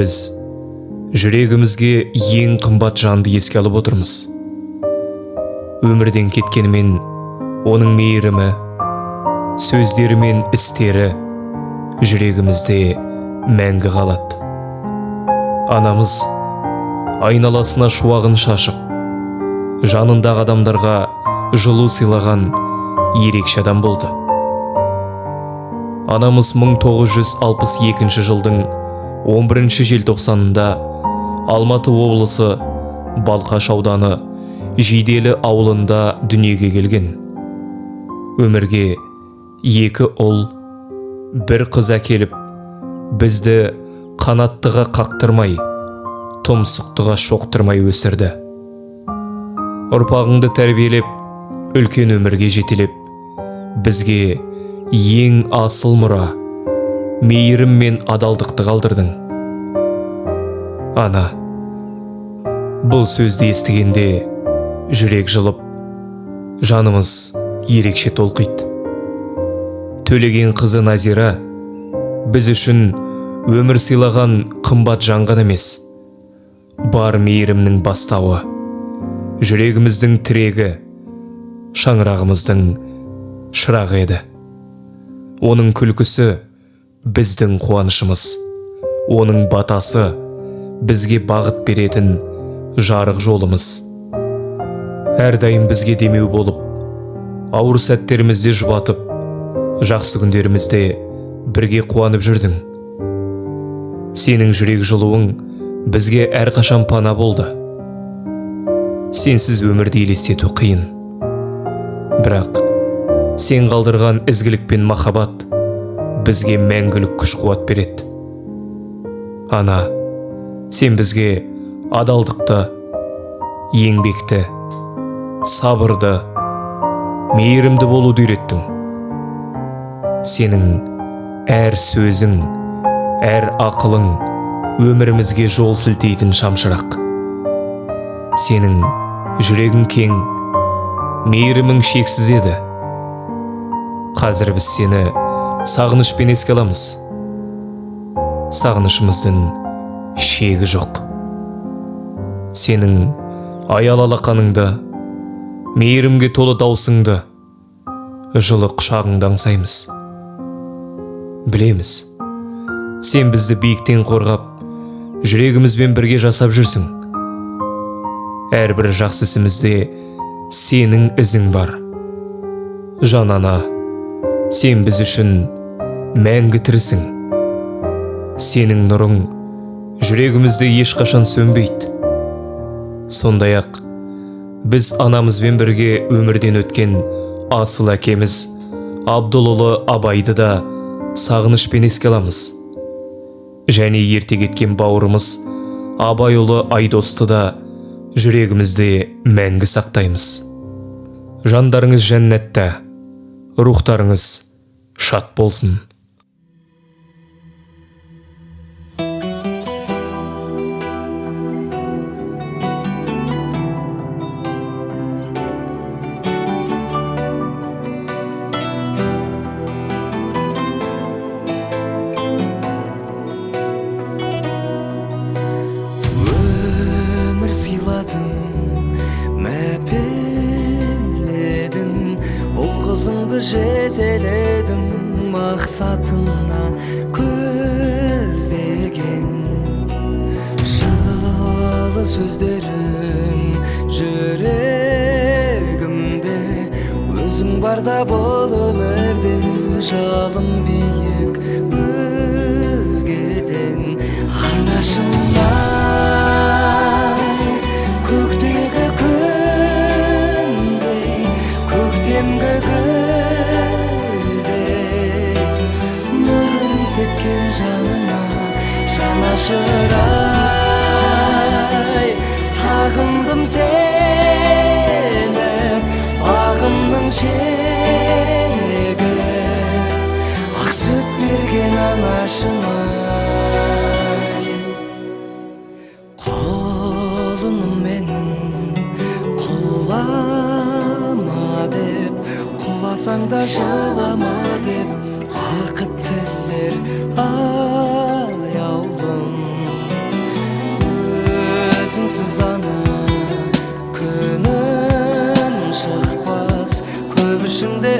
біз жүрегімізге ең қымбат жанды еске алып отырмыз. Өмірден кеткенімен оның мейірімі, сөздері мен істері жүрегімізде мәңгі қалады. Анамыз айналасына шуағын шашып, жанындағы адамдарға жылу сыйлаған ерекше адам болды. Анамыз 1962 жылдың 11 желтоқсанында Алматы облысы Балқаш ауданы Жиделі ауылында дүниеге келген. Өмірге 2 ұл, 1 қыз әкеліп, бізді қанаттыға қақтырмай, тұмсықтыға шоқтырмай өсірді. Ұрпағыңды тәрбиелеп, үлкен өмірге жетелеп, бізге ең асыл мұра, мейірім мен адалдықты қалдырдың. Ана, бұл сөзді естігенде жүрек жылып, жанымыз ерекше толқиды. Төлеген қызы Назира біз үшін өмір сыйлаған қымбат жанған емес, бар мейірімнің бастауы, жүрегіміздің тірегі, шаңырағымыздың шырағы еді. Оның күлкісі біздің қуанышымыз, оның батасы бізге бағыт беретін жарық жолымыз. Әрдайым бізге демеу болып, ауыр сәттерімізде жұбатып, жақсы күндерімізде бірге қуанып жүрдің. Сенің жүрек жылуың бізге әрқашан пана болды. Сенсіз өмірді елестету қиын. Бірақ сен қалдырған ізгілік пен махаббат бізге мәңгілік күш қуат береді. Ана, сен бізге адалдықты, еңбекті, сабырды, мейірімді болуды үйреттің. Сенің әр сөзің, әр ақылың өмірімізге жол сілтейтін шамшырақ. Сенің жүрегің кең, мейірімің шексіз еді. Қазір біз сені сағынышпен еске аламыз. Сағынышымыздың шегі жоқ. Сенің аял алақаныңды, мейірімге толы даусыңды, жылы құшағыңды аңсаймыз. Білеміз, сен бізді биіктен қорғап, жүрегімізбен бірге жасап жүрсің. Әрбір жақсы ісімізде сенің ізің бар. Жан ана, сен біз үшін мәңгі тірісің. Сенің нұрың жүрегімізде ешқашан сөнбейді. Сондай-ақ біз анамызбен бірге өмірден өткен асыл әкеміз Абдылұлы Абайды да сағынышпен еске аламыз. Және ерте кеткен бауырымыз Абайұлы Айдосты да жүрегімізде мәңгі сақтаймыз. Жандарыңыз жәннатта, рухтарыңыз шат болсын. Сыйладың, мәпеледің, ол қызыңды жетеледің, мақсатына көздеген. Жылы сөздерің жүрегімде, өзің барда бұл өмірде, жалын биік өзгеден. Анашыма көктегі күндей, көктемгі гүлдей, нұрын сепкен жанына жанашырай. Сағындым сені, бағымның шегі, ақ сүт берген анашыма. Құласаң да жылама деп, бақыт тілер аяулым. өзіңсіз ана күнім шықпас көп ішінде